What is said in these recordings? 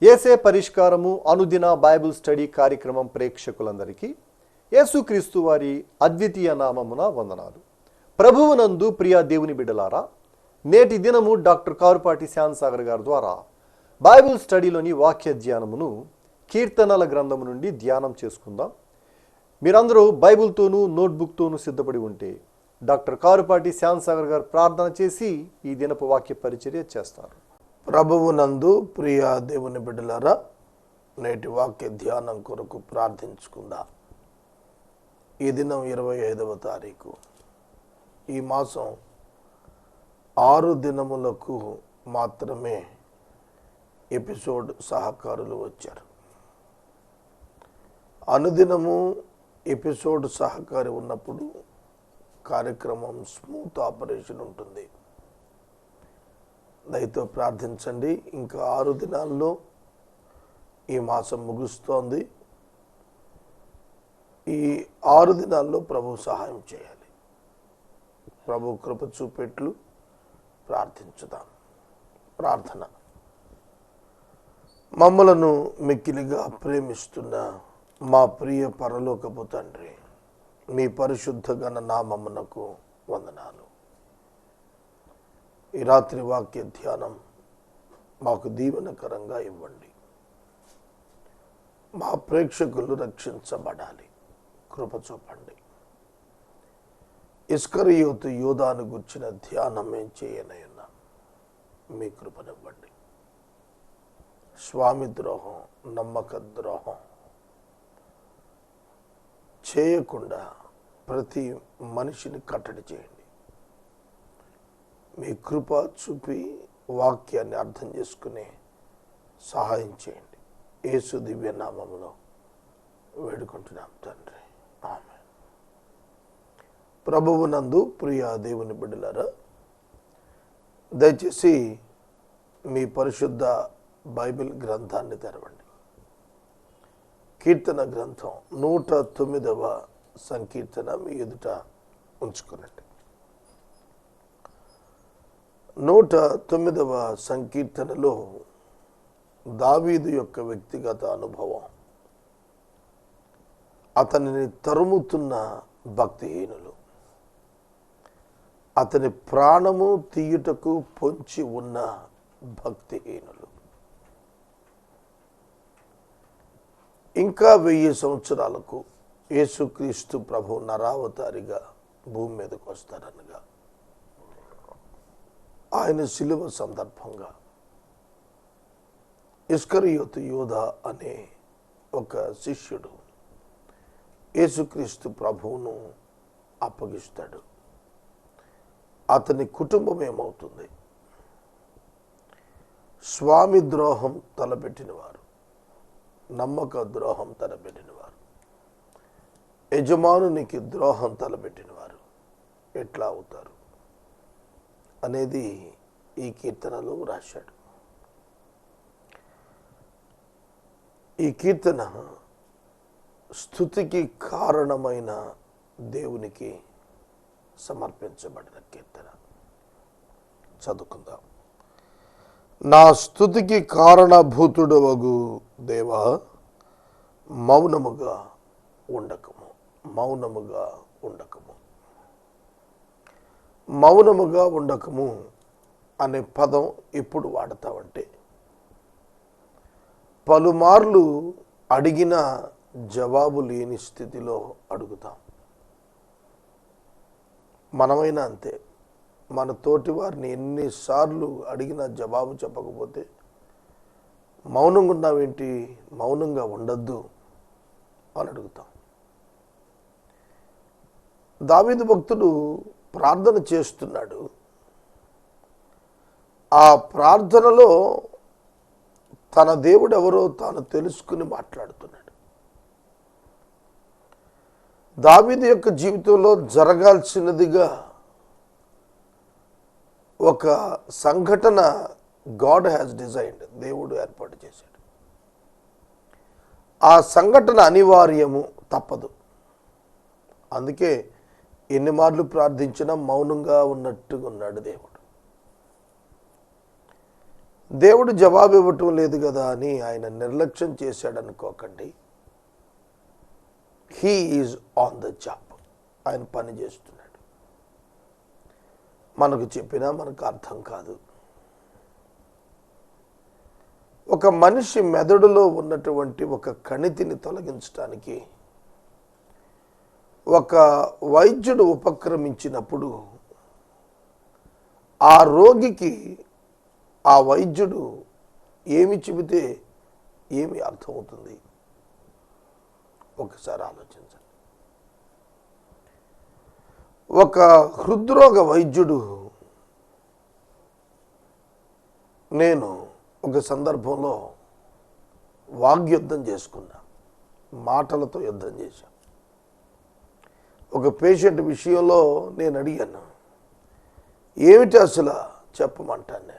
యేసే పరిష్కారము అనుదిన Bible study కార్యక్రమం ప్రేక్షకులందరికీ యేసుక్రీస్తు వారి అద్వితీయ నామమున వందనాలు. ప్రభువునందు ప్రియ దేవుని బిడ్డలారా, నేటి దినము డాక్టర్ కారుపాటి శ్యాన్సాగర్ గారి ద్వారా బైబిల్ స్టడీలోని వాక్య ధ్యానమును కీర్తనల గ్రంథము నుండి ధ్యానం చేసుకుందాం. మీరందరూ బైబిల్తోనూ నోట్బుక్తోనూ సిద్ధపడి ఉంటే డాక్టర్ కారుపాటి శ్యాన్సాగర్ గారు ప్రార్థన చేసి ఈ దినపు వాక్య పరిచర్య చేస్తారు. ప్రభువునందు ప్రియ దేవుని బిడ్డలారా, నేటి వాక్య ధ్యానం కొరకు ప్రార్థించుకుందాం. ఈ దినం 25వ తారీఖు. ఈ మాసం 6 దినములకు మాత్రమే ఎపిసోడ్ సహకారులు వచ్చారు. అనుదినము ఎపిసోడ్ సహకారి ఉన్నప్పుడు కార్యక్రమం స్మూత్ ఆపరేషన్ ఉంటుంది. దయతో ప్రార్థించండి. ఇంకా 6 దినాల్లో ఈ మాసం ముగుస్తోంది. ఈ 6 దినాల్లో ప్రభు సహాయం చేయాలి. ప్రభు కృప చూపెట్లు ప్రార్థించుదాం. ప్రార్థన. మమ్మలను మిక్కిలిగా ప్రేమిస్తున్న మా ప్రియ పరలోకపు తండ్రి, మీ పరిశుద్ధ ఘన నామమునకు వందనాలు. ఈ రాత్రి వాక్య ధ్యానం మాకు దీవెనకరంగా ఇవ్వండి. మా ప్రేక్షకులు రక్షించబడాలి. కృప చూపండి. ఇస్కరియోతు యోధాను గుర్చిన ధ్యానం ఏం చేయనయ్యన్నా, మీ కృపనివ్వండి. స్వామి ద్రోహం, నమ్మక ద్రోహం చేయకుండా ప్రతి మనిషిని కట్టడి చేయండి. మీ కృప చూపి వాక్యాన్ని అర్థం చేసుకునే సహాయం చేయండి. యేసు దివ్య నామములో వేడుకుంటున్నాం తండ్రి, ఆమేన్. ప్రభువునందు ప్రియ దేవుని బిడ్డలారా, దయచేసి మీ పరిశుద్ధ బైబిల్ గ్రంథాన్ని తెరవండి. కీర్తన గ్రంథం 109వ సంకీర్తన మీ ఎదుట ఉంచుకునండి. 109వ సంకీర్తనలో దావీదు యొక్క వ్యక్తిగత అనుభవం, అతనిని తరుముతున్న భక్తిహీనులు, అతని ప్రాణము తీయుటకు పొంచి ఉన్న భక్తిహీనులు, ఇంకా 1000 సంవత్సరాలకు యేసుక్రీస్తు ప్రభు నరావతారిగా భూమి మీదకు వస్తారనగా ఆయన శిలువ సందర్భంగా ఇస్కరియోతు యోధా అనే ఒక శిష్యుడు యేసుక్రీస్తు ప్రభువును అప్పగిస్తాడు. అతని కుటుంబం ఏమవుతుంది? స్వామి ద్రోహం తలపెట్టినవారు, నమ్మక ద్రోహం తలపెట్టినవారు, యజమానునికి ద్రోహం తలపెట్టినవారు ఎట్లా అవుతారు అనేది ఈ కీర్తనలో రాశాడు. ఈ కీర్తన స్తుతికి కారణమైన దేవునికి సమర్పించబడిన కీర్తన. చదువుకుందాం. నా స్తుతికి కారణభూతుడవగు దేవా, మౌనముగా ఉండకము, మౌనముగా ఉండకము. మౌనముగా ఉండకము అనే పదం ఎప్పుడు వాడతామంటే, పలుమార్లు అడిగిన జవాబు లేని స్థితిలో అడుగుతాం. మనమైనా అంతే. మన తోటి వారిని ఎన్నిసార్లు అడిగినా జవాబు చెప్పకపోతే, మౌనంగా ఉన్నావేంటి, మౌనంగా ఉండద్దు అని అడుగుతాం. దావీదు భక్తుడు ప్రార్థన చేస్తున్నాడు. ఆ ప్రార్థనలో తన దేవుడు ఎవరో తాను తెలుసుకుని మాట్లాడుతున్నాడు. దావీదు యొక్క జీవితంలో జరగాల్సినదిగా ఒక సంఘటన గాడ్ హ్యాస్ డిజైన్డ్, దేవుడు ఏర్పాటు చేశాడు. ఆ సంఘటన అనివార్యము, తప్పదు. అందుకే ఎన్ని మార్లు ప్రార్థించినా మౌనంగా ఉన్నట్టుగా ఉన్నాడు దేవుడు. దేవుడు జవాబు ఇవ్వటం లేదు కదా అని ఆయన నిర్లక్ష్యం చేశాడనుకోకండి. He is on the job. ఆయన పని చేస్తున్నాడు. మనకు చెప్పినా మనకు అర్థం కాదు. ఒక మనిషి మెదడులో ఉన్నటువంటి ఒక కణితిని తొలగించడానికి ఒక వైద్యుడు ఉపక్రమించినప్పుడు ఆ రోగికి ఆ వైద్యుడు ఏమి చెబితే ఏమి అర్థమవుతుంది? ఒకసారి ఆలోచించండి. ఒక హృద్రోగ వైద్యుడు, నేను ఒక సందర్భంలో వాగ్యుద్ధం చేసుకున్నా, మాటలతో యుద్ధం చేశా. ఒక పేషెంట్ విషయంలో నేను అడిగాను, ఏమిటి అసలు చెప్పమంటాను. నేను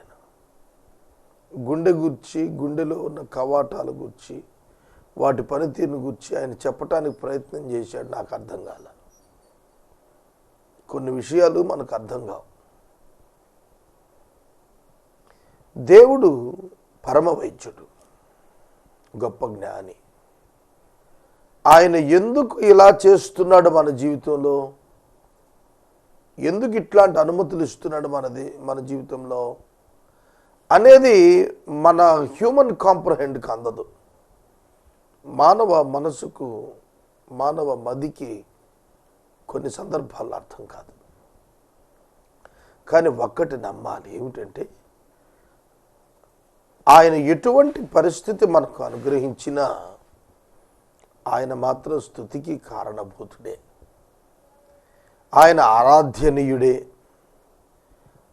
గుండె గురించి, గుండెలో ఉన్న కవాటాల గురించి, వాటి పనితీరుని గురించి ఆయన చెప్పటానికి ప్రయత్నం చేశాడు. నాకు అర్థం కాల. కొన్ని విషయాలు మనకు అర్థం కావు. దేవుడు పరమ వైద్యుడు, గొప్ప జ్ఞాని. ఆయన ఎందుకు ఇలా చేస్తున్నాడు మన జీవితంలో, ఎందుకు ఇట్లాంటి అనుమతులు ఇస్తున్నాడు మన జీవితంలో అనేది మన హ్యూమన్ కాంప్రహెండ్కి అందదు. మానవ మనసుకు, మానవ మదికి కొన్ని సందర్భాల్లో అర్థం కాదు. కానీ ఒక్కటి నమ్మాలి, ఏమిటంటే ఆయన ఎటువంటి పరిస్థితి మనకు అనుగ్రహించినా ఆయన మాత్రం స్తుతికి కారణభూతుడే. ఆయన ఆరాధ్యనీయుడే.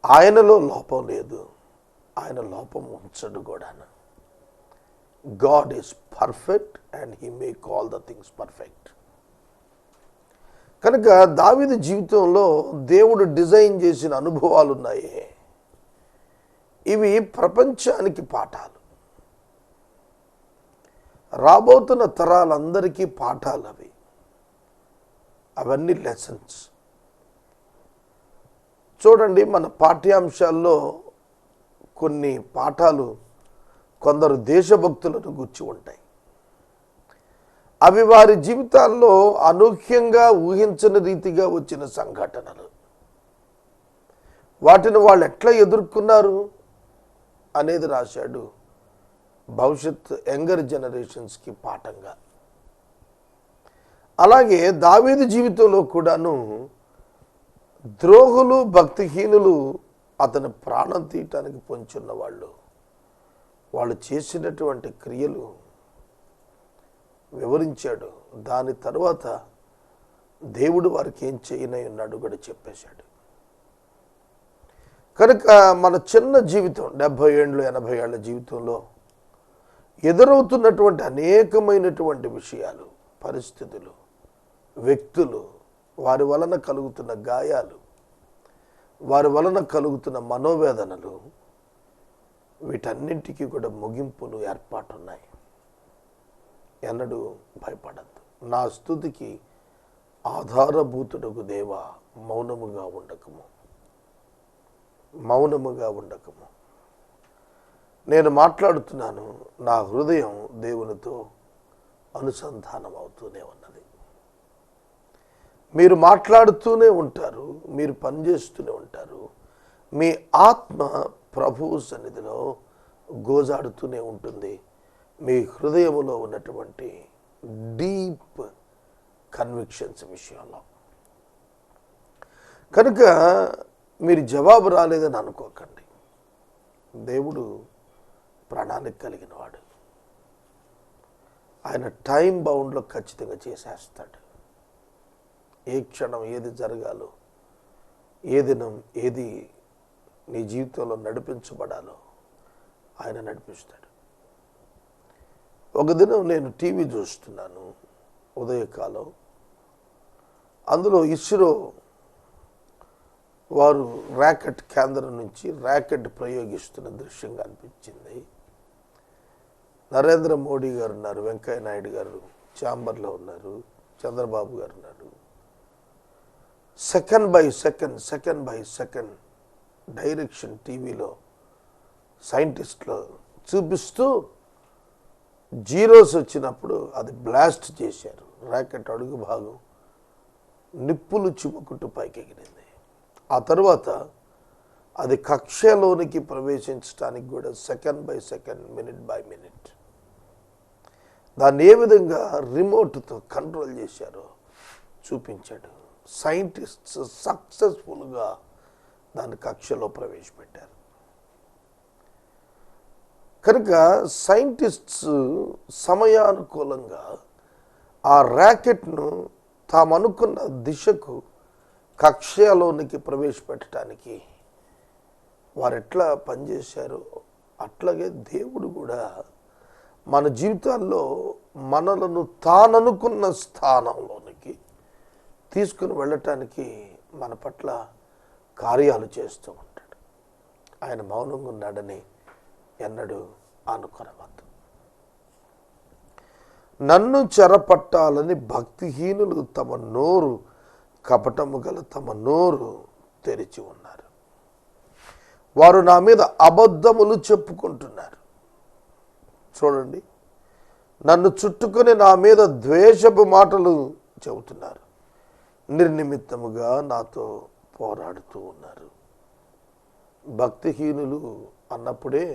ఆయనలో లోపం లేదు. ఆయన లోపం ఉంచడు కూడా. God is perfect and he make all the things perfect. కనుక దావీదు జీవితంలో దేవుడు డిజైన్ చేసిన అనుభవాలు ఉన్నాయి. ఇవి ప్రపంచానికి పాఠాలు, రాబోతున్న తరాలందరికీ పాఠాలు. అవన్నీ లెసన్స్. చూడండి, మన పాఠ్యాంశాల్లో కొన్ని పాఠాలు కొందరు దేశభక్తులను గుర్చి ఉంటాయి. అవి వారి జీవితాల్లో అనూహ్యంగా ఊహించని రీతిగా వచ్చిన సంఘటనలు. వాటిని వాళ్ళు ఎట్లా ఎదుర్కొన్నారు అనేది రాశాడు భవిష్యత్ యంగర్ జనరేషన్స్కి పాఠంగా. అలాగే దావీదు జీవితంలో కూడాను ద్రోహులు, భక్తిహీనులు అతని ప్రాణం తీయటానికి పొంచున్న వాళ్ళు చేసినటువంటి క్రియలు వివరించాడు. దాని తర్వాత దేవుడు వారికి ఏం చేయనై ఉన్నాడు కూడా చెప్పేశాడు. కనుక మన చిన్న జీవితం, 70 ఏళ్ళు 80 ఏళ్ల జీవితంలో ఎదురవుతున్నటువంటి అనేకమైనటువంటి విషయాలు, పరిస్థితులు, వ్యక్తులు, వారి వలన కలుగుతున్న గాయాలు, వారి వలన కలుగుతున్న మనోవేదనలు, వీటన్నింటికీ కూడా ముగింపులు ఏర్పాటున్నాయి. ఎన్నడూ భయపడద్దు. నా స్తుతికి ఆధారభూతుడకు దేవా, మౌనముగా ఉండకము, మౌనముగా ఉండకము. నేను మాట్లాడుతున్నాను, నా హృదయం దేవునితో అనుసంధానం అవుతూనే ఉన్నది. మీరు మాట్లాడుతూనే ఉంటారు, మీరు పనిచేస్తూనే ఉంటారు. మీ ఆత్మ ప్రభువు సన్నిధిలో గోజాడుతూనే ఉంటుంది, మీ హృదయంలో ఉన్నటువంటి డీప్ కన్విక్షన్స్ విషయంలో. కనుక మీరు జవాబు రాలేదని అనుకోకండి. దేవుడు ప్రణాళిక కలిగిన వాడు. ఆయన టైం బౌండ్లో ఖచ్చితంగా చేసేస్తాడు. ఏ క్షణం ఏది జరగాలో, ఏ దినం ఏది నీ జీవితంలో నడిపించబడాలో ఆయన నడిపిస్తాడు. ఒక దినం నేను టీవీ చూస్తున్నాను ఉదయకాలం. అందులో ఇస్రో వారు ర్యాకెట్ కేంద్రం నుంచి ర్యాకెట్ ప్రయోగిస్తున్న దృశ్యంగా అనిపించింది. నరేంద్ర మోడీ గారు ఉన్నారు, వెంకయ్య నాయుడు గారు ఛాంబర్లో ఉన్నారు, చంద్రబాబు గారు ఉన్నారు. సెకండ్ బై సెకండ్ డైరెక్షన్ టీవీలో సైంటిస్టులు చూపిస్తూ జీరోస్ వచ్చినప్పుడు అది బ్లాస్ట్ చేశారు. రాకెట్ అడుగు భాగం నిప్పులు చిమ్ముకుంటూ పైకి ఎగిరింది. ఆ తర్వాత అది కక్షలోనికి ప్రవేశించడానికి కూడా second by second, minute by minute దాన్ని ఏ విధంగా రిమోట్తో కంట్రోల్ చేశారో చూపించాడు. సైంటిస్ట్స్ సక్సెస్ఫుల్గా దాన్ని కక్షలో ప్రవేశపెట్టారు. కనుక సైంటిస్ట్స్ సమయానుకూలంగా ఆ ర్యాకెట్ను తాము అనుకున్న దిశకు కక్షలోనికి ప్రవేశపెట్టడానికి వారు ఎట్లా పనిచేశారో అట్లాగే దేవుడు కూడా మన జీవితాల్లో మనలను తాననుకున్న స్థానంలోనికి తీసుకుని వెళ్ళటానికి మన పట్ల కార్యాలు చేస్తూ ఉంటాడు. ఆయన మౌనంగా ఉన్నాడని ఎన్నడూ అనుకొనవద్దు. నన్ను చెరపట్టాలని భక్తిహీనులు తమ నోరు, కపటము గల తమ నోరు తెరిచి ఉన్నారు. వారు నా మీద అబద్ధములు చెప్పుకుంటున్నారు. చూడండి, నన్ను చుట్టుకొని నా మీద ద్వేషపు మాటలు చెబుతున్నారు. నిర్నిమిత్తముగా నాతో పోరాడుతూ ఉన్నారు. భక్తిహీనులు అన్నప్పుడే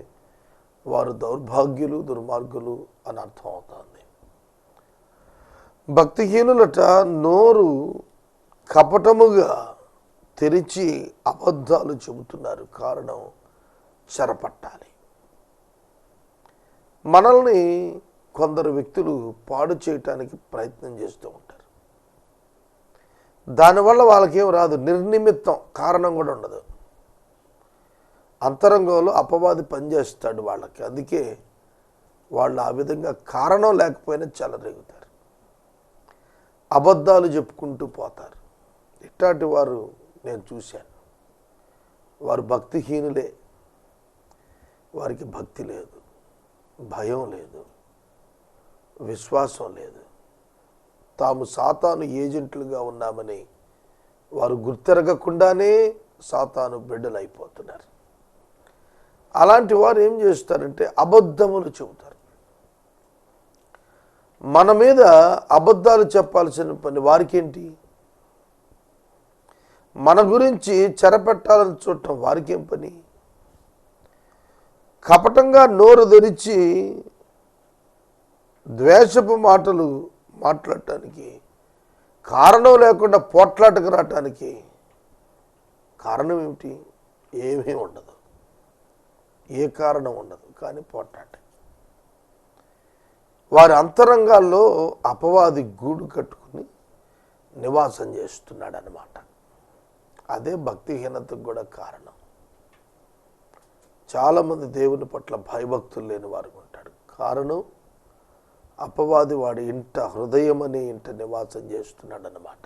వారు దౌర్భాగ్యులు, దుర్మార్గులు అని అర్థం అవుతుంది. భక్తిహీనులట నోరు కపటముగా తెరిచి అబద్ధాలు చెబుతున్నారు. కారణం చెరపట్టాలి. మనల్ని కొందరు వ్యక్తులు పాడు చేయటానికి ప్రయత్నం చేస్తూ ఉంటారు. దానివల్ల వాళ్ళకేం రాదు, నిర్నిమిత్తం, కారణం కూడా ఉండదు. అంతరంగంలో అపవాది పనిచేస్తాడు వాళ్ళకి. అందుకే వాళ్ళు ఆ విధంగా కారణం లేకపోయినా చెలరేగుతారు, అబద్ధాలు చెప్పుకుంటూ పోతారు. ఇట్లాంటి వారు నేను చూశాను. వారు భక్తిహీనులే. వారికి భక్తి లేదు, భయం లేదు, విశ్వాసం లేదు. తాము సాతాను ఏజెంట్లుగా ఉన్నామని వారు గుర్తెరగకుండానే సాతాను బిడ్డలు అయిపోతున్నారు. అలాంటి వారు ఏం చేస్తారంటే అబద్ధములు చెబుతారు. మన మీద అబద్ధాలు చెప్పాల్సిన పని వారికేంటి? మన గురించి చెరపెట్టాలని చూడటం వారికేం పని? కపటంగా నోరు తెరిచి ద్వేషపు మాటలు మాట్లాడటానికి, కారణం లేకుండా పోట్లాటకు రావటానికి కారణం ఏమిటి? ఏమీ ఉండదు, ఏ కారణం ఉండదు, కానీ పోట్లాట. వారి అంతరంగాల్లో అపవాది గూడు కట్టుకుని నివాసం చేస్తున్నాడు అన్నమాట. అదే భక్తిహీనతకు కూడా కారణం. చాలామంది దేవుని పట్ల భయభక్తులు లేని వారు ఉంటాడు. కారణం అపవాది వాడి ఇంట, హృదయం అనే ఇంట నివాసం చేస్తున్నాడు అన్నమాట.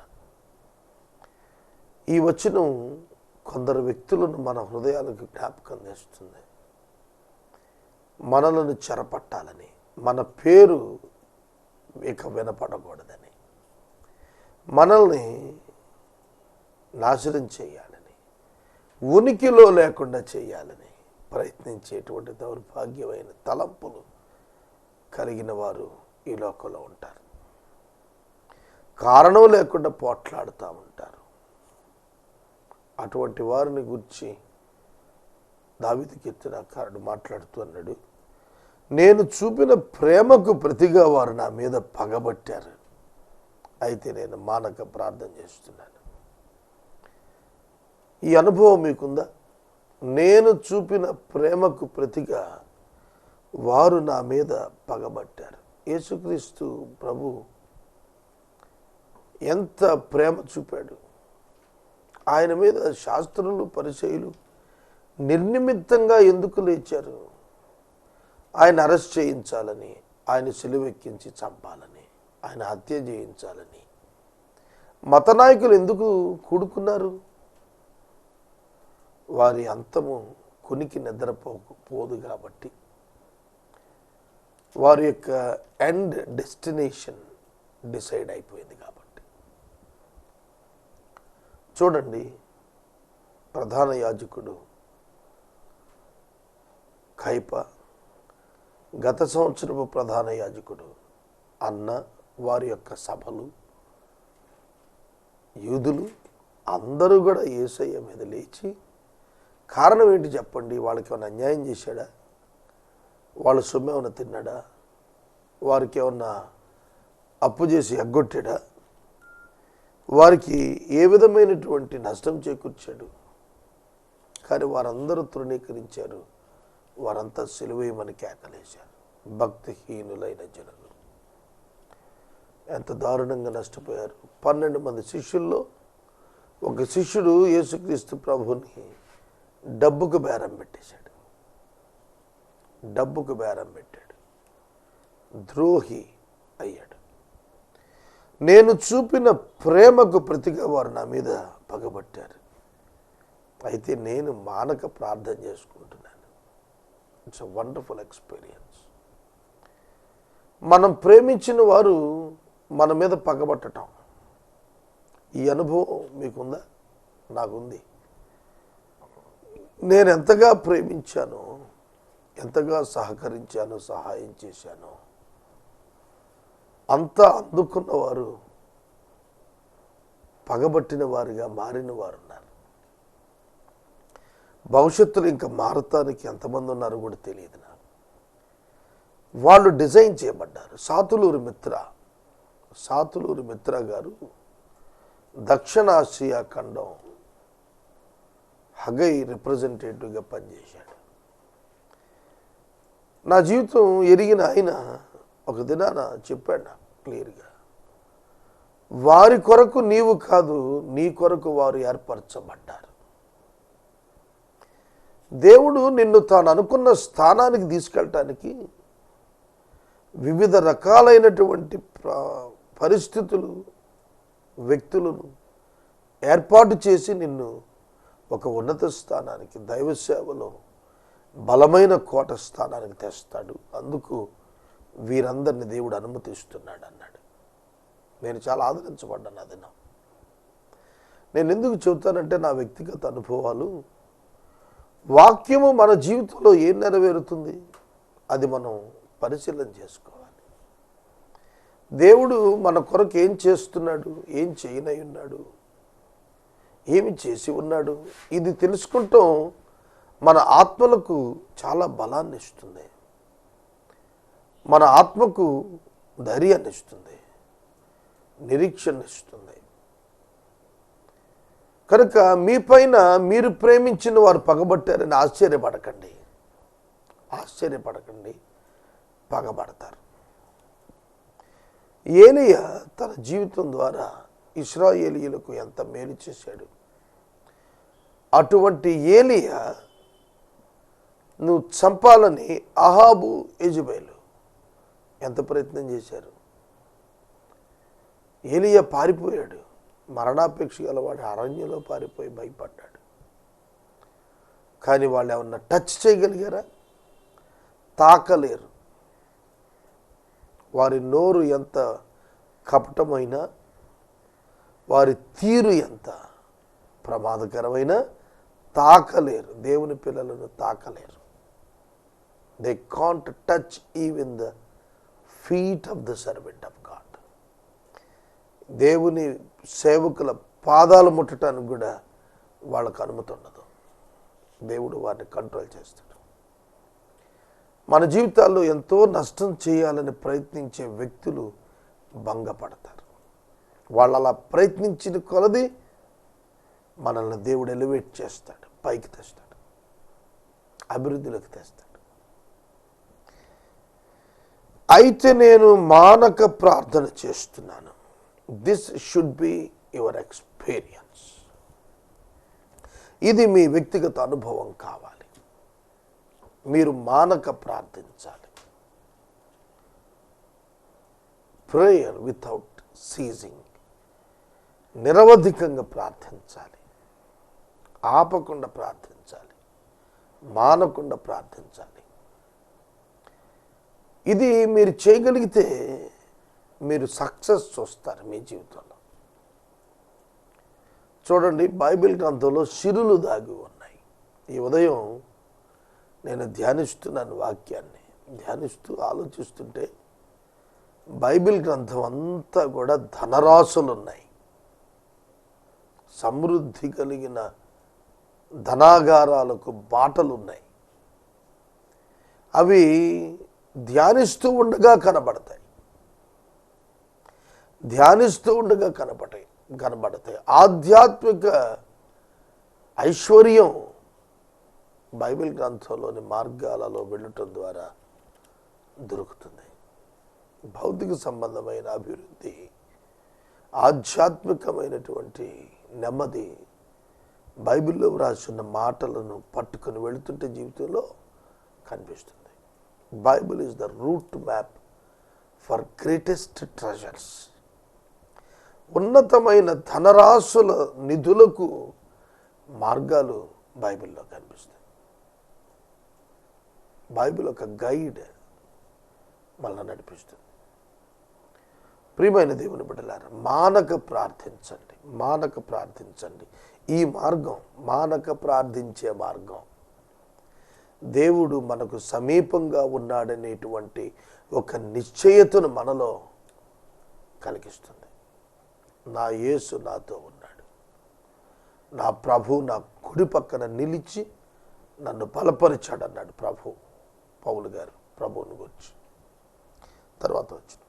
ఈ వచనం కొందరు వ్యక్తులను మన హృదయాలకు జ్ఞాపకం చేస్తుంది. మనలను చెరపట్టాలని, మన పేరు ఇక వినపడకూడదని, మనల్ని నాశనం చేయాలని, ఉనికిలో లేకుండా చేయాలని ప్రయత్నించేటువంటి దౌర్భాగ్యమైన తలంపులు కలిగిన వారు ఈ లోకంలో ఉంటారు. కారణం లేకుండా పోట్లాడుతూ ఉంటారు. అటువంటి వారిని గురించి దావీదు కీర్తనకారుడు మాట్లాడుతూ అన్నాడు, నేను చూపిన ప్రేమకు ప్రతిగా వారు నా మీద పగబట్టారు, అయితే నేను మానక ప్రార్థన చేస్తున్నాను. ఈ అనుభవం మీకుందా? నేను చూపిన ప్రేమకు ప్రతిగా వారు నా మీద పగబట్టారు. యేసుక్రీస్తు ప్రభు ఎంత ప్రేమ చూపాడు! ఆయన మీద శాస్త్రులు, పరిసయ్యులు నిర్నిమిత్తంగా ఎందుకు లేచారు? ఆయన అరెస్ట్ చేయించాలని, ఆయన సిలువెక్కించి చంపాలని, ఆయన హత్య చేయించాలని మత నాయకులు ఎందుకు కూడుకున్నారు? వారి అంతము కునికి నిద్రపోదు కాబట్టి, వారి యొక్క ఎండ్ డెస్టినేషన్ డిసైడ్ అయిపోయింది కాబట్టి. చూడండి, ప్రధాన యాజకుడు కైప, గత సంవత్సరపు ప్రధాన యాజకుడు అన్న, వారి యొక్క సభలు, యూదులు అందరూ కూడా యేసయ్య మీద లేచి, కారణం ఏంటి చెప్పండి? వాళ్ళకి ఏమైనా అన్యాయం చేశాడా? వాళ్ళ సొమ్ము ఏమైనా తిన్నాడా? వారికి ఏమన్నా అప్పు చేసి ఎగ్గొట్టాడా? వారికి ఏ విధమైనటువంటి నష్టం చేకూర్చాడు? కానీ వారందరూ తృణీకరించారు. వారంతా సిలువేయమని కేకలేశారు. భక్తిహీనులైన జనులు ఎంత దారుణంగా నష్టపోయారు. 12 మంది శిష్యుల్లో ఒక శిష్యుడు యేసుక్రీస్తు ప్రభుని డబ్బుకు బేరం పెట్టేశాడు. డబ్బుకు బేరం పెట్టాడు. ద్రోహి అయ్యాడు. నేను చూపిన ప్రేమకు ప్రతిగా వారు నా మీద పగబట్టారు. అయితే నేను మానక ప్రార్థన చేసుకుంటున్నాను. It's a wonderful experience. మనం ప్రేమించిన వారు మన మీద పగబట్టడం, ఈ అనుభవం మీకుందా? నాకుంది. నేను ఎంతగా ప్రేమించానో, ఎంతగా సహకరించానో, సహాయం చేశానో అంతా అందుకున్నవారు పగబట్టిన వారుగా మారిన వారు ఉన్నారు. భవిష్యత్తులో ఇంకా మారటానికి ఎంతమంది ఉన్నారో కూడా తెలియదు నాకు. వాళ్ళు డిజైన్ చేయబడ్డారు. సాతులూరి మిత్ర గారు దక్షిణాసియా ఖండం హగై రిప్రజెంటేటివ్గా పనిచేశాడు. నా జీవితం ఎరిగిన ఆయన ఒక దినాన చెప్పాడు నాకు క్లియర్గా, వారి కొరకు నీవు కాదు, నీ కొరకు వారు ఏర్పరచబడ్డారు. దేవుడు నిన్ను తాను అనుకున్న స్థానానికి తీసుకెళ్ళటానికి వివిధ రకాలైనటువంటి పరిస్థితులు, వ్యక్తులను ఏర్పాటు చేసి నిన్ను ఒక ఉన్నత స్థానానికి, దైవ సేవలో బలమైన కోట స్థానానికి తెస్తాడు. అందుకు వీరందరిని దేవుడు అనుమతిస్తున్నాడు అన్నాడు. నేను చాలా ఆదరించబడ్డాను. అది నేను ఎందుకు చెబుతానంటే, నా వ్యక్తిగత అనుభవాలు, వాక్యము మన జీవితంలో ఏం నెరవేరుతుంది అది మనం పరిశీలన చేసుకోవాలి. దేవుడు మన కొరకు ఏం చేస్తున్నాడు, ఏం చేయనై ఉన్నాడు, ఏమి చేసి ఉన్నాడు, ఇది తెలుసుకుంటాం మన ఆత్మలకు చాలా బలాన్ని ఇస్తుంది. మన ఆత్మకు ధైర్యాన్ని ఇస్తుంది, నిరీక్షణ ఇస్తుంది. కనుక మీ పైన మీరు ప్రేమించిన వారు పగబట్టారని ఆశ్చర్యపడకండి, పగబడతారు. ఏలీయా తన జీవితం ద్వారా ఇశ్రాయేలీయులకు ఎంత మేలు చేశాడు. అటువంటి ఏలీయా నువ్వు చంపాలని అహాబు, యెజెబెలు ఎంత ప్రయత్నం చేశారు. ఏలీయా పారిపోయాడు. మరణాపేక్ష గలవాడు అరణ్యంలో పారిపోయి భయపడ్డాడు. కానీ వాళ్ళు ఏమన్నా టచ్ చేయగలిగారా? తాకలేరు. వారి నోరు ఎంత కపటమైనా, వారి తీరు ఎంత ప్రమాదకరమైన తాకలేరు. దేవుని పిల్లలను తాకలేరు. They can't touch even the feet of the servant of God. దేవుని సేవకుల పాదాలు ముట్టడానికి కూడా వాళ్ళకు అనుమతి ఉండదు. దేవుడు వారిని కంట్రోల్ చేస్తాడు. మన జీవితాల్లో ఎంతో నష్టం చేయాలని ప్రయత్నించే వ్యక్తులు భంగపడతారు. వాళ్ళు అలా ప్రయత్నించిన కొలది మనల్ని దేవుడు ఎలివేట్ చేస్తాడు, పైకి తెస్తాడు, అభివృద్ధిలోకి తెస్తాడు. అయితే నేను మానక ప్రార్థన చేస్తున్నాను. This should be your experience. ఇది మీ వ్యక్తిగత అనుభవం కావాలి. మీరు మానక ప్రార్థించాలి. Prayer without seizing. నిరవధికంగా ప్రార్థించాలి. ఆపకుండా ప్రార్థించాలి. మానకుండా ప్రార్థించాలి. ఇది మీరు చేయగలిగితే మీరు సక్సెస్ చూస్తారు మీ జీవితంలో. చూడండి, బైబిల్ గ్రంథంలో సిరులు దాగి ఉన్నాయి. ఈ ఉదయం నేను ధ్యానిస్తున్నాను వాక్యాన్ని. ధ్యానిస్తూ ఆలోచిస్తుంటే బైబిల్ గ్రంథం అంతా కూడా ధనరాశులు ఉన్నాయి, సమృద్ధి కలిగిన ధనాగారాలకు బాటలు ఉన్నాయి. అవి ధ్యానిస్తూ ఉండగా కనబడతాయి, ధ్యానిస్తూ ఉండగా కనబడతాయి. ఆధ్యాత్మిక ఐశ్వర్యం బైబిల్ గ్రంథంలోని మార్గాలలో వెళ్ళటం ద్వారా దొరుకుతుంది. భౌతిక సంబంధమైన అభివృద్ధి, ఆధ్యాత్మికమైనటువంటి నెమ్మది బైబిల్లో వ్రాసిన మాటలను పట్టుకొని వెళుతుంటే జీవితంలో కనిపిస్తుంది. Bible is the route map for greatest treasures. ఉన్నతమైన ధనరాశుల నిధులకు మార్గాలు బైబిల్లో కనిపిస్తాయి. బైబిల్ ఒక గైడ్ మనల్ని నడిపిస్తుంది. ప్రియమైన దేవుని బిడ్డలారా, మానక ప్రార్థించండి. ఈ మార్గం మానక ప్రార్థించే మార్గం. దేవుడు మనకు సమీపంగా ఉన్నాడనేటువంటి ఒక నిశ్చయతను మనలో కలిగిస్తుంది. నా యేసు నాతో ఉన్నాడు, నా ప్రభు నా కుడి పక్కన నిలిచి నన్ను బలపరిచాడు అన్నాడు పౌలు గారు ప్రభువుని గురించి. తర్వాత వచ్చిన,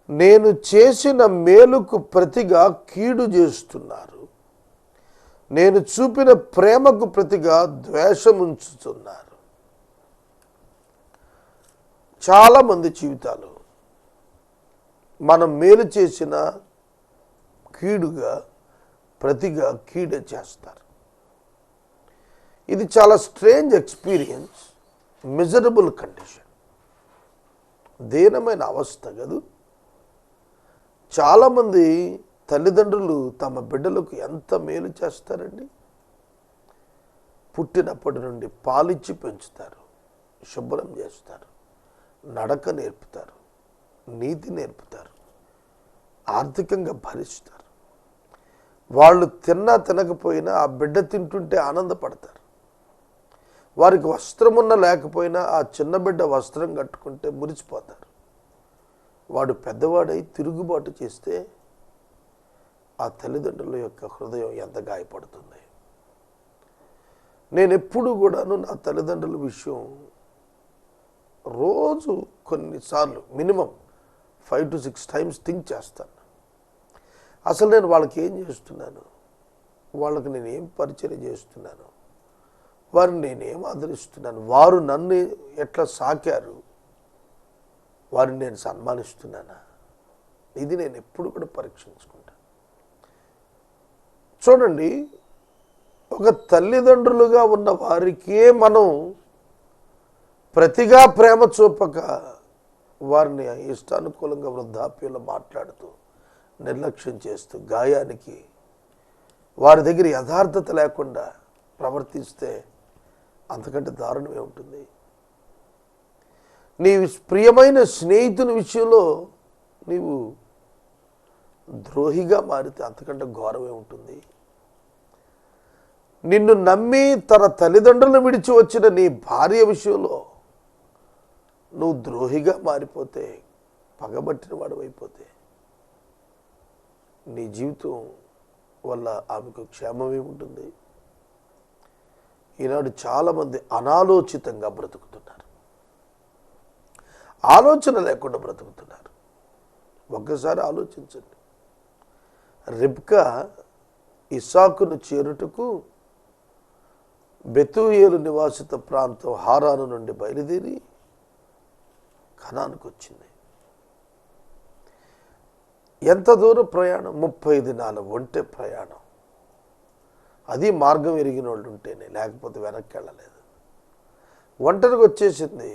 నేను చేసిన మేలుకు ప్రతిగా కీడు చేస్తున్నారు, నేను చూపిన ప్రేమకు ప్రతిగా ద్వేషముంచుతున్నారు. చాలామంది జీవితాలు మనం మేలు చేసిన కీడుగా ప్రతిగా కీడే చేస్తారు. ఇది చాలా స్ట్రేంజ్ ఎక్స్పీరియన్స్, మిజరబుల్ కండిషన్, దీనమైన అవస్థ కదూ. చాలామంది తల్లిదండ్రులు తమ బిడ్డలకు ఎంత మేలు చేస్తారండి. పుట్టినప్పటి నుండి పాలిచ్చి పెంచుతారు, శుభ్రం చేస్తారు, నడక నేర్పుతారు, నీతి నేర్పుతారు, ఆర్థికంగా భరిస్తారు. వాళ్ళు తిన్నా తినకపోయినా ఆ బిడ్డ తింటుంటే ఆనందపడతారు. వారికి వస్త్రమున్నా లేకపోయినా ఆ చిన్న బిడ్డ వస్త్రం కట్టుకుంటే మురిసిపోతారు. వాడు పెద్దవాడై తిరుగుబాటు చేస్తే ఆ తల్లిదండ్రుల యొక్క హృదయం ఎంత గాయపడుతుంది. నేను ఎప్పుడు కూడాను నా తల్లిదండ్రుల విషయం రోజు కొన్నిసార్లు మినిమం 5 to 6 times థింక్ చేస్తాను. అసలు నేను వాళ్ళకి ఏం చేస్తున్నాను, వాళ్ళకి నేను ఏం పరిచయం చేస్తున్నాను, వారిని నేనేం ఆదరిస్తున్నాను, వారు నన్ను ఎట్లా సాకారు, వారిని నేను సన్మానిస్తున్నానా, ఇది నేను ఎప్పుడు కూడా పరీక్షించుకుంటాను. చూడండి, ఒక తల్లిదండ్రులుగా ఉన్న వారికే మనం ప్రతిగా ప్రేమ చూపక వారిని ఇష్టానుకూలంగా వృద్ధాప్యంలో మాట్లాడుతూ నిర్లక్ష్యం చేస్తూ గాయానికి వారి దగ్గర యథార్థత లేకుండా ప్రవర్తిస్తే అంతకంటే దారుణమే ఉంటుంది. నీ ప్రియమైన స్నేహితుని విషయంలో నీవు ద్రోహిగా మారితే అంతకంటే ఘోరమే ఉంటుంది. నిన్ను నమ్మి తన తల్లిదండ్రులను విడిచి వచ్చిన నీ భార్య విషయంలో నువ్వు ద్రోహిగా మారిపోతే, పగబట్టిన వాడు అయిపోతే నీ జీవితం వల్ల ఆమెకు క్షేమమే ఉంటుంది. ఈనాడు చాలామంది అనాలోచితంగా బ్రతుకుతున్నారు, ఆలోచన లేకుండా బ్రతుకుతున్నారు. ఒక్కసారి ఆలోచించండి. రిబ్కా ఇస్సాకును చేరుటకు బెతూయేలు నివాసిత ప్రాంతం హారాను నుండి బయలుదేరి కనానుకు వచ్చింది. ఎంత దూరం ప్రయాణం? 30 దినాల ఒంటె ప్రయాణం. అది మార్గం ఎరిగిన వాళ్ళు ఉంటేనే, లేకపోతే వెనక్కి వెళ్ళలేదు. ఒంటరికి వచ్చేసింది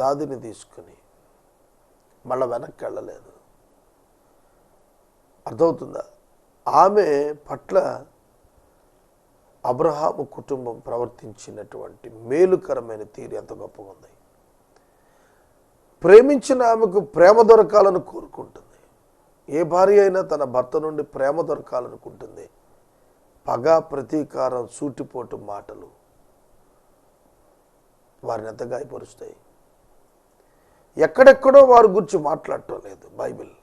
దాదిని తీసుకుని, మళ్ళీ వెనక్కి వెళ్ళలేదు. అర్థమవుతుందా? ఆమె పట్ల అబ్రహాము కుటుంబం ప్రవర్తించినటువంటి మేలుకరమైన తీరు ఎంత గొప్పగా ఉంది. ప్రేమించిన ఆమెకు ప్రేమ దొరకాలని కోరుకుంటుంది. ఏ భార్య అయినా తన భర్త నుండి ప్రేమ దొరకాలనుకుంటుంది. పగ, ప్రతీకారం, సూటిపోటు మాటలు వారిని ఎంత గాయపరుస్తాయి. ఎక్కడెక్కడో వారి గురించి మాట్లాడటం లేదు బైబిల్.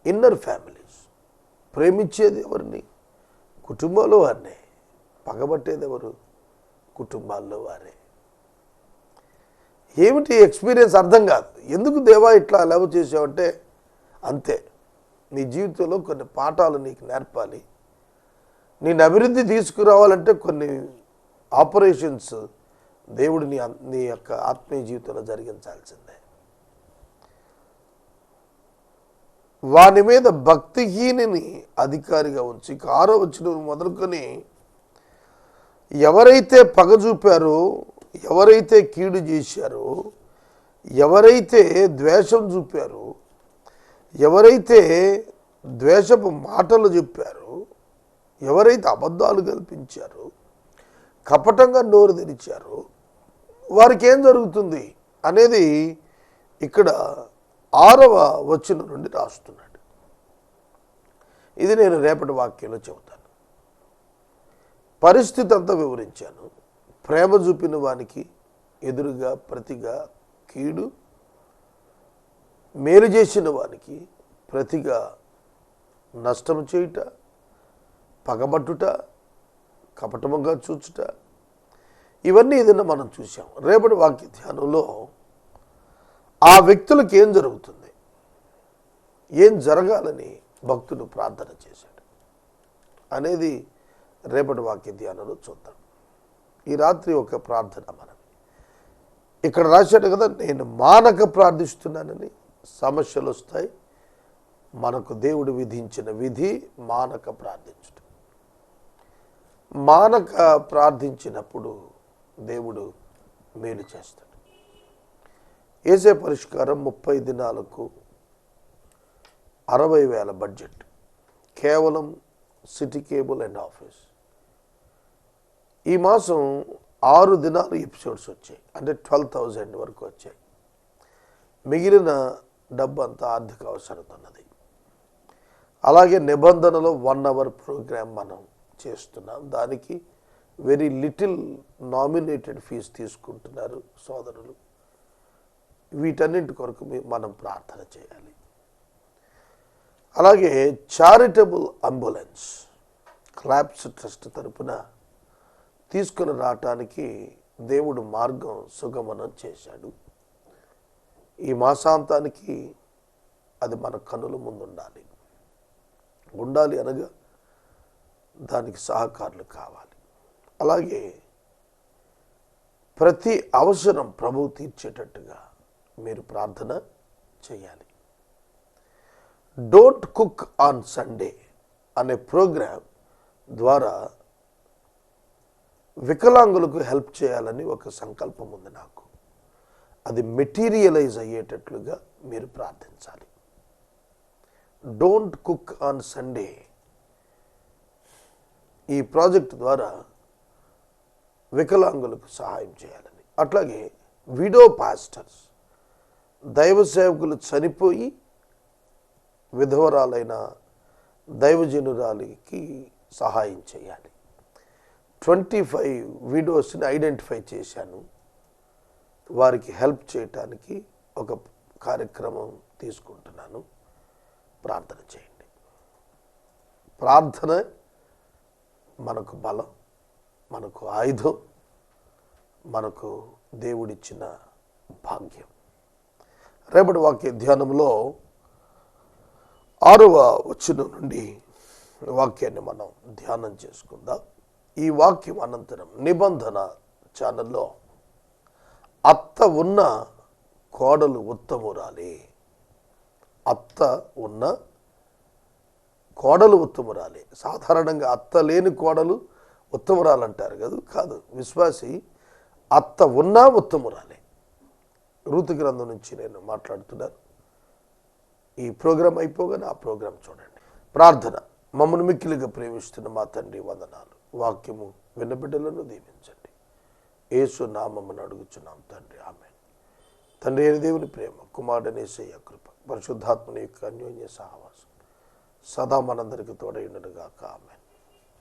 Inner families. ప్రేమించేది ఎవరిని? కుటుంబంలో వారినే. పగబట్టేది ఎవరు? కుటుంబాల్లో వారే. ఏమిటి ఎక్స్పీరియన్స్ అర్థం కాదు. ఎందుకు దేవా ఇట్లా అలవ చేసావంటే అంతే. నీ జీవితంలో కొన్ని పాఠాలు నీకు నేర్పాలి. నేను అభివృద్ధి తీసుకురావాలంటే కొన్ని ఆపరేషన్స్ దేవుడు నీ యొక్క ఆత్మీయ జీవితంలో జరిగించాల్సిందే. వాని మీద భక్తిహీనిని అధికారిగా ఉంచి 6వ వచనం మొదలుకొని ఎవరైతే పగ చూపారో, ఎవరైతే కీడు చేశారో, ఎవరైతే ద్వేషం చూపారో, ఎవరైతే ద్వేషపు మాటలు చెప్పారో, ఎవరైతే అబద్ధాలు కల్పించారో, కపటంగా నోరు తెరిచారో వారికి ఏం జరుగుతుంది అనేది ఇక్కడ 6వ వచనం నుండి రాస్తున్నాడు. ఇది నేను రేపటి వాక్యంలో చెబుతాను. పరిస్థితి అంతా వివరించాను. ప్రేమ చూపిన వానికి ఎదురుగా ప్రతిగా కీడు, మేలు చేసిన వానికి ప్రతిగా నష్టం చేయుట, పగబట్టుట, కపటముగా చూచుట, ఇవన్నీ ఏదైనా మనం చూసాం. రేపటి వాక్య ధ్యానంలో ఆ వ్యక్తులకు ఏం జరుగుతుంది, ఏం జరగాలని భక్తుడు ప్రార్థన చేశాడు అనేది రేపటి వాక్య ధ్యానంలో చూద్దాం. ఈ రాత్రి ఒక ప్రార్థన మనం ఇక్కడ రాశాడు కదా, నేను మానక ప్రార్థిస్తున్నానని. సమస్యలు వస్తాయి. మనకు దేవుడు విధించిన విధి మానక ప్రార్థించడం. మానక ప్రార్థించినప్పుడు దేవుడు మేలు చేస్తాడు. ఏసే పరిష్కారం 30 దినాలకు 60,000 బడ్జెట్, కేవలం సిటీ కేబుల్ అండ్ ఆఫీస్. ఈ మాసం 6 దినాలు ఎపిసోడ్స్ వచ్చాయి, అంటే 12,000 వరకు వచ్చాయి. మిగిలిన డబ్బు అంతా ఆర్థిక అవసరం ఉన్నది. అలాగే నిబంధనలో 1 అవర్ ప్రోగ్రామ్ మనం చేస్తున్నాం. దానికి వెరీ లిటిల్ నామినేటెడ్ ఫీజు తీసుకుంటున్నారు సోదరులు. వీటన్నింటి కొరకు మనం ప్రార్థన చేయాలి. అలాగే చారిటబుల్ అంబులెన్స్ క్లాప్స్ ట్రస్ట్ తరపున తీసుకుని రావటానికి దేవుడు మార్గం సుగమనం చేశాడు. ఈ మాసాంతానికి అది మన కన్నుల ముందు ఉండాలి అనగా దానికి సహకారులు కావాలి. అలాగే ప్రతి అవసరం ప్రభువు తీర్చేటట్టుగా మీరు ప్రార్థన చేయాలి. డోంట్ కుక్ ఆన్ సండే అనే ప్రోగ్రాం ద్వారా వికలాంగులకు హెల్ప్ చేయాలని ఒక సంకల్పం ఉంది నాకు. అది మెటీరియలైజ్ అయ్యేటట్లుగా మీరు ప్రార్థించాలి. డోంట్ కుక్ ఆన్ సండే ఈ ప్రాజెక్ట్ ద్వారా వికలాంగులకు సహాయం చేయాలని. అట్లాగే విడో పాస్టర్స్, దైవ సేవకులు చనిపోయి విధవరాలైన దైవజనురాలికి సహాయం చేయాలి. 25 విడోస్ని ఐడెంటిఫై చేశాను. వారికి హెల్ప్ చేయటానికి ఒక కార్యక్రమం తీసుకుంటున్నాను. ప్రార్థన చేయండి. ప్రార్థన మనకు బలం, మనకు ఆయుధం, మనకు దేవుడిచ్చిన భాగ్యం. రేపటి వాక్య ధ్యానంలో 6వ వచనం నుండి వాక్యాన్ని మనం ధ్యానం చేసుకుందాం. ఈ వాక్యం అనంతరం నిబంధన ఛానల్లో అత్త ఉన్న కోడలు ఉత్తమురాలి, అత్త ఉన్న కోడలు ఉత్తమురాలి. సాధారణంగా అత్త లేని కోడలు ఉత్తమురాలు అంటారు కదా. కాదు, విశ్వాసి అత్త ఉన్నా ఉత్తమురాలే. రూతు గ్రంథం నుంచి నేను మాట్లాడుతున్నాను. ఈ ప్రోగ్రాం అయిపోగానే ఆ ప్రోగ్రాం చూడండి. ప్రార్థన. మమ్మల్ని మిక్కిలిగా ప్రేమిస్తున్న మా తండ్రి వందనాలు. వాక్యము విన్నబిడ్డలను దీవించండి. యేసు నామమును అడుగుచున్నాం తండ్రి, ఆమేన్. తండ్రి అయిన దేవుని ప్రేమ, కుమారుడైన యేసయ్య కృప, పరిశుద్ధాత్మని యొక్క అన్యోన్య సహవాసం సదా మనందరికీ తోడై ఉండును గాక. ఆమేన్.